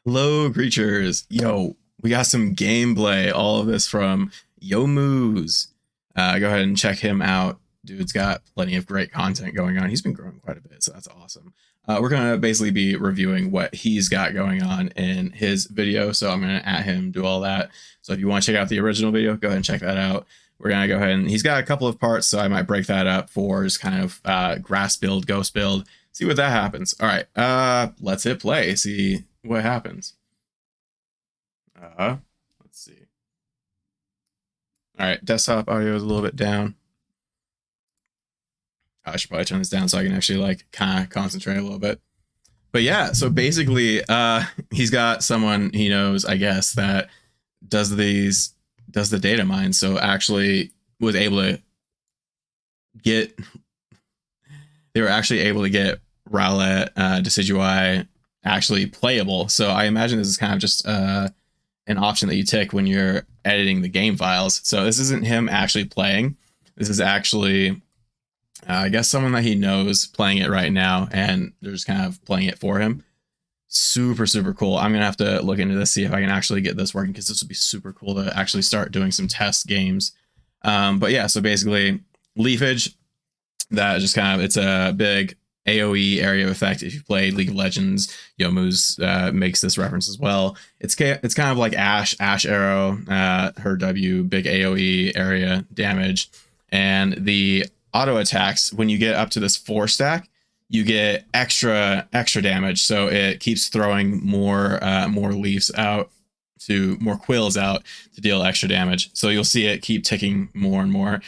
Hello, creatures. Yo, we got some gameplay. All of this from Youmuus. Go ahead and check him out. Dude's got plenty of great content going on. He's been growing quite a bit, so that's awesome. We're going to basically be reviewing what he's got going on in his video. So I'm going to at him, do all that. So if you want to check out the original video, go ahead and check that out. We're going to go ahead and he's got a couple of parts, so I might break that up for just kind of grass build, ghost build, see what that happens. All right, let's hit play, see what happens. Let's see. All right, desktop audio is a little bit down. I should probably turn this down so I can actually like kind of concentrate a little bit. But yeah, so basically, he's got someone he knows, I guess, that does the data mine. So actually was able to get, they were actually able to get Rowlet, Decidueye actually playable. So I imagine this is kind of just an option that you tick when you're editing the game files. So this isn't him actually playing. This is actually, I guess, someone that he knows playing it right now, and they're just kind of playing it for him. Super, super cool. I'm going to have to look into this, see if I can actually get this working, because this would be super cool to actually start doing some test games. But yeah, so basically, Leafage, that just kind of, it's a big AoE area of effect. If you played League of Legends, Youmuus makes this reference as well. It's kind of like Ash Arrow, her W, big AoE area damage, and the auto attacks. When you get up to this 4-stack, you get extra damage. So it keeps throwing more leaves out, to more quills out to deal extra damage. So you'll see it keep ticking more and more.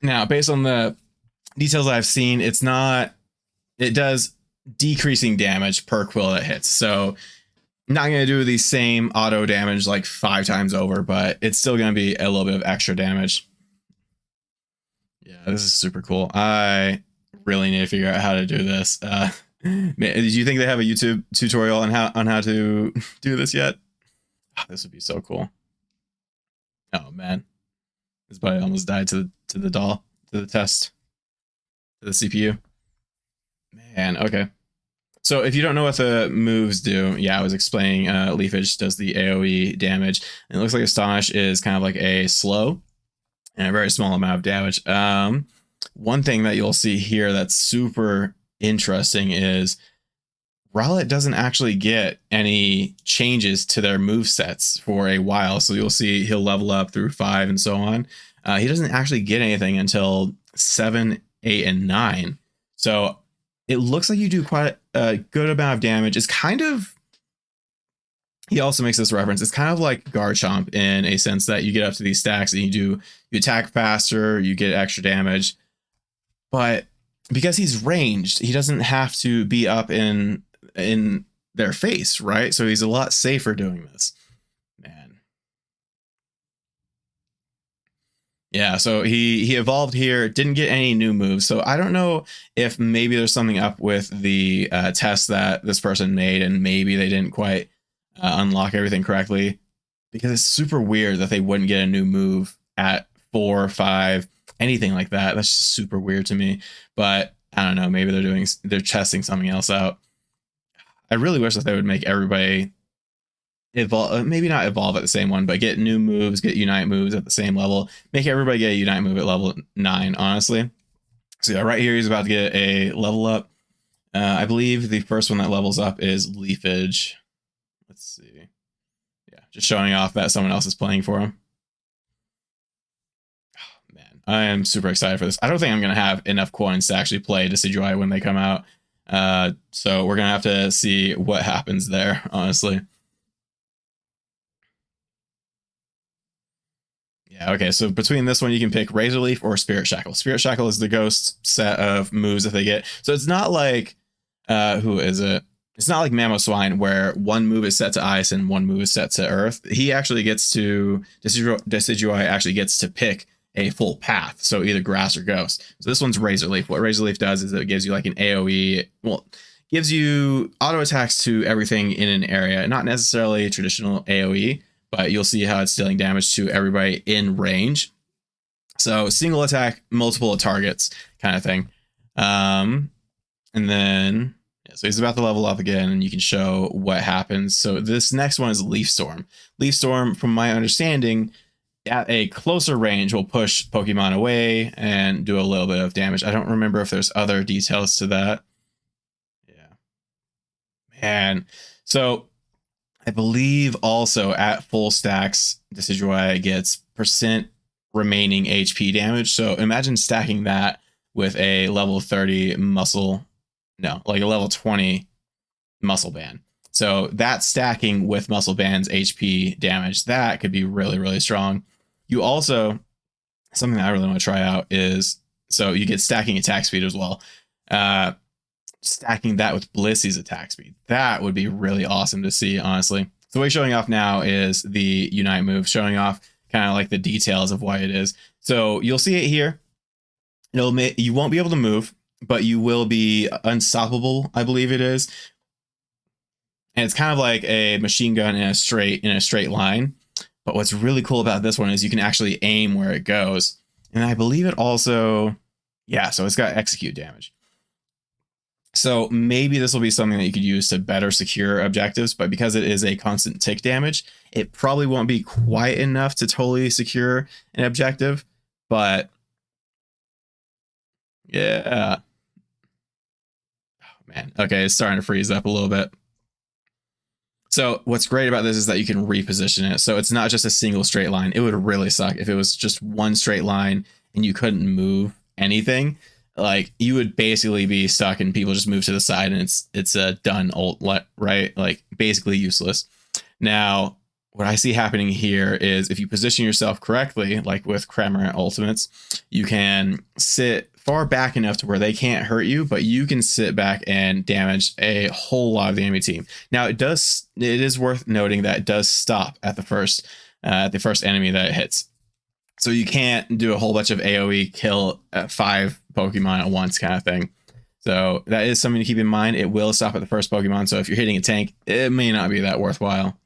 Now, based on the details I've seen, it does decreasing damage per quill that hits. So I'm not going to do the same auto damage like 5 times over, but it's still going to be a little bit of extra damage. Yeah, this is super cool. I really need to figure out how to do this. Did you think they have a YouTube tutorial on how to do this yet? Oh, this would be so cool. Oh man, this buddy almost died to the doll, to the test, to the CPU. Man, okay. So if you don't know what the moves do, yeah, I was explaining. Leafage does the AoE damage, and it looks like Astonish is kind of like a slow and a very small amount of damage. One thing that you'll see here that's super interesting is Rowlet doesn't actually get any changes to their move sets for a while. So you'll see he'll level up through 5 and so on. He doesn't actually get anything until 7, 8, and 9. So it looks like you do quite a good amount of damage. It's kind of, he also makes this reference, it's kind of like Garchomp in a sense that you get up to these stacks and you attack faster, you get extra damage. But because he's ranged, he doesn't have to be up in their face, right? So he's a lot safer doing this. Man. Yeah, so he evolved here, didn't get any new moves. So I don't know if maybe there's something up with the test that this person made, and maybe they didn't quite unlock everything correctly, because it's super weird that they wouldn't get a new move at 4, 5, anything like that. That's just super weird to me. But I don't know, maybe they're testing something else out. I really wish that they would make everybody evolve, maybe not evolve at the same one, but get new moves, get Unite moves at the same level. Make everybody get a Unite move at level 9, honestly. So yeah, right here he's about to get a level up. I believe the first one that levels up is Leafage. Let's see. Yeah, just showing off that someone else is playing for him. Oh, man, I am super excited for this. I don't think I'm going to have enough coins to actually play Decidueye when they come out. So we're going to have to see what happens there, honestly. Yeah, okay, so between this one, you can pick Razor Leaf or Spirit Shackle. Spirit Shackle is the ghost set of moves that they get. So it's not like, who is it? It's not like Mamoswine, where one move is set to ice and one move is set to earth. He actually gets to, Decidueye actually gets to pick a full path, so either grass or ghost. So this one's Razor Leaf. What Razor Leaf does is it gives you like an AoE, well, gives you auto attacks to everything in an area, not necessarily traditional AoE, but you'll see how it's dealing damage to everybody in range. So single attack, multiple targets kind of thing. And then So he's about to level up again, and you can show what happens. So this next one is Leaf Storm. Leaf Storm, from my understanding, at a closer range will push Pokemon away and do a little bit of damage. I don't remember if there's other details to that. Yeah. Man. So I believe also at full stacks, Decidueye gets percent remaining HP damage. So imagine stacking that with a level 30 muscle, no, like a level 20 muscle band. So that stacking with muscle band's HP damage, that could be really, really strong. You also, something that I really want to try out is, so you get stacking attack speed as well. Stacking that with Blissey's attack speed. That would be really awesome to see, honestly. So what he's showing off now is the Unite move, showing off kind of like the details of why it is. So you'll see it here. You won't be able to move, but you will be unstoppable, I believe it is. And it's kind of like a machine gun in a straight line. But what's really cool about this one is you can actually aim where it goes. And I believe it also, yeah, so it's got execute damage. So maybe this will be something that you could use to better secure objectives, but because it is a constant tick damage, it probably won't be quite enough to totally secure an objective. But yeah. Oh, man. Okay, it's starting to freeze up a little bit. So what's great about this is that you can reposition it. So it's not just a single straight line. It would really suck if it was just one straight line and you couldn't move anything. Like you would basically be stuck and people just move to the side and it's a done ult, right? Like basically useless. Now, what I see happening here is if you position yourself correctly, like with Cramorant ultimates, you can sit far back enough to where they can't hurt you, but you can sit back and damage a whole lot of the enemy team. Now it is worth noting that it does stop at the first enemy that it hits. So you can't do a whole bunch of AoE kill 5 Pokemon at once kind of thing. So that is something to keep in mind. It will stop at the first Pokemon. So if you're hitting a tank, it may not be that worthwhile.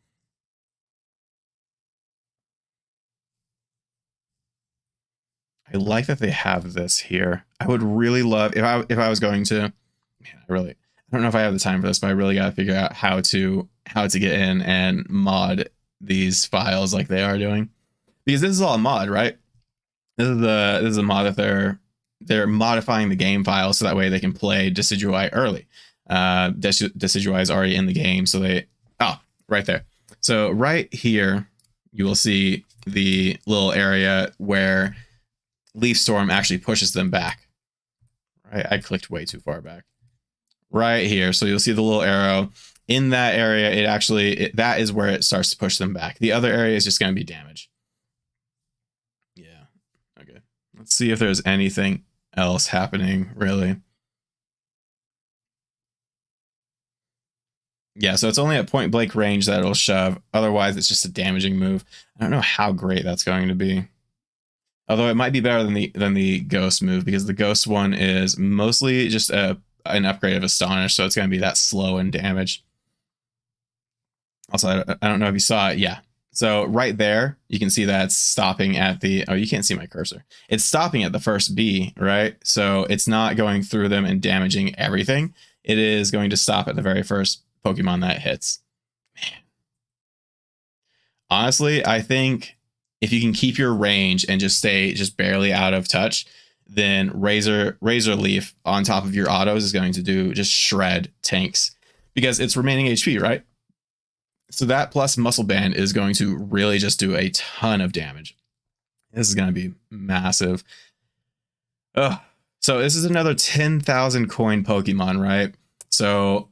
I like that they have this here. I would really love if I was going to, man, I don't know if I have the time for this, but I really got to figure out how to get in and mod these files like they are doing, because this is all a mod, right? This is a mod that they're modifying the game file so that way they can play Decidueye early. Decidueye is already in the game, so right there. So right here, you will see the little area where Leaf Storm actually pushes them back. Right, I clicked way too far back. Right here, so you'll see the little arrow. In that area, that is where it starts to push them back. The other area is just going to be damage. Yeah. Okay. Let's see if there's anything else happening, really. Yeah, so it's only at point blank range that it'll shove. Otherwise, it's just a damaging move. I don't know how great that's going to be. Although it might be better than the Ghost move, because the Ghost one is mostly just an upgrade of Astonish, so it's going to be that slow in damage. Also, I don't know if you saw it. Yeah. So right there, you can see that it's stopping at the... Oh, you can't see my cursor. It's stopping at the first B, right? So it's not going through them and damaging everything. It is going to stop at the very first Pokemon that hits. Man. Honestly, I think if you can keep your range and just stay just barely out of touch, then Razor Leaf on top of your autos is going to do just shred tanks, because it's remaining HP, right? So that plus Muscle Band is going to really just do a ton of damage. This is going to be massive. Ugh. So this is another 10,000 coin Pokemon, right? So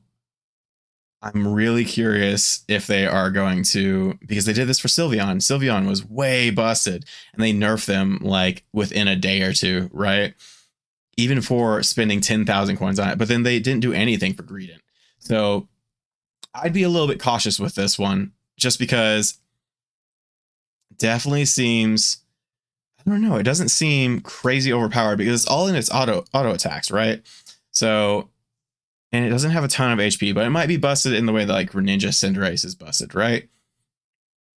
I'm really curious if they are going to, because they did this for Sylveon. Sylveon was way busted and they nerfed them like within a day or two, right? Even for spending 10,000 coins on it, but then they didn't do anything for Greedent. So I'd be a little bit cautious with this one, just because it definitely seems, I don't know, it doesn't seem crazy overpowered because it's all in its auto attacks, right? So, and it doesn't have a ton of HP, but it might be busted in the way that like Greninja Cinderace is busted, right?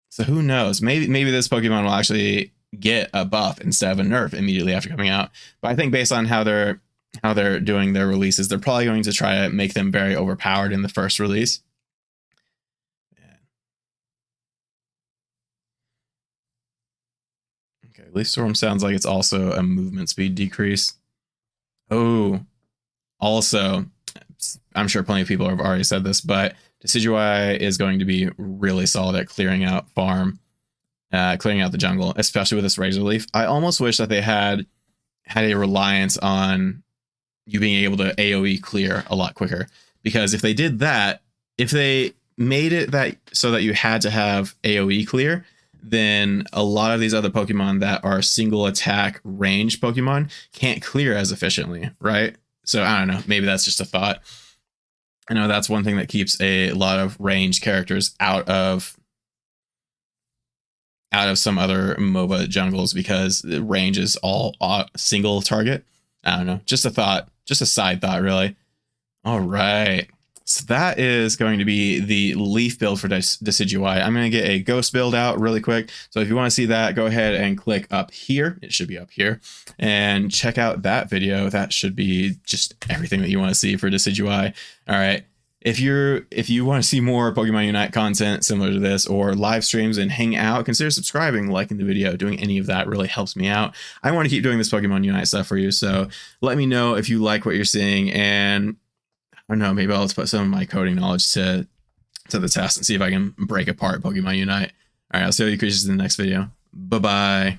So who knows? Maybe this Pokemon will actually get a buff instead of a nerf immediately after coming out. But I think based on how they're how they're doing their releases. They're probably going to try to make them very overpowered in the first release. Okay, Leaf Storm sounds like it's also a movement speed decrease. Oh, also, I'm sure plenty of people have already said this, but Decidueye is going to be really solid at clearing out farm, clearing out the jungle, especially with this Razor Leaf. I almost wish that they had a reliance on you being able to AoE clear a lot quicker, because if they did that, if they made it that so that you had to have AoE clear, then a lot of these other Pokemon that are single attack range Pokemon can't clear as efficiently, right? So I don't know, maybe that's just a thought. I know that's one thing that keeps a lot of range characters out of some other MOBA jungles, because the range is all single target. I don't know, just a thought, just a side thought, really. All right. So that is going to be the Leaf build for Decidueye. I'm going to get a Ghost build out really quick. So if you want to see that, go ahead and click up here. It should be up here. And check out that video. That should be just everything that you want to see for Decidueye. All right. If you want to see more Pokemon Unite content similar to this, or live streams and hang out, consider subscribing, liking the video. Doing any of that really helps me out. I want to keep doing this Pokemon Unite stuff for you. So let me know if you like what you're seeing, and I don't know, maybe I'll put some of my coding knowledge to the test and see if I can break apart Pokemon Unite. All right, I'll see you creatures in the next video. Bye-bye.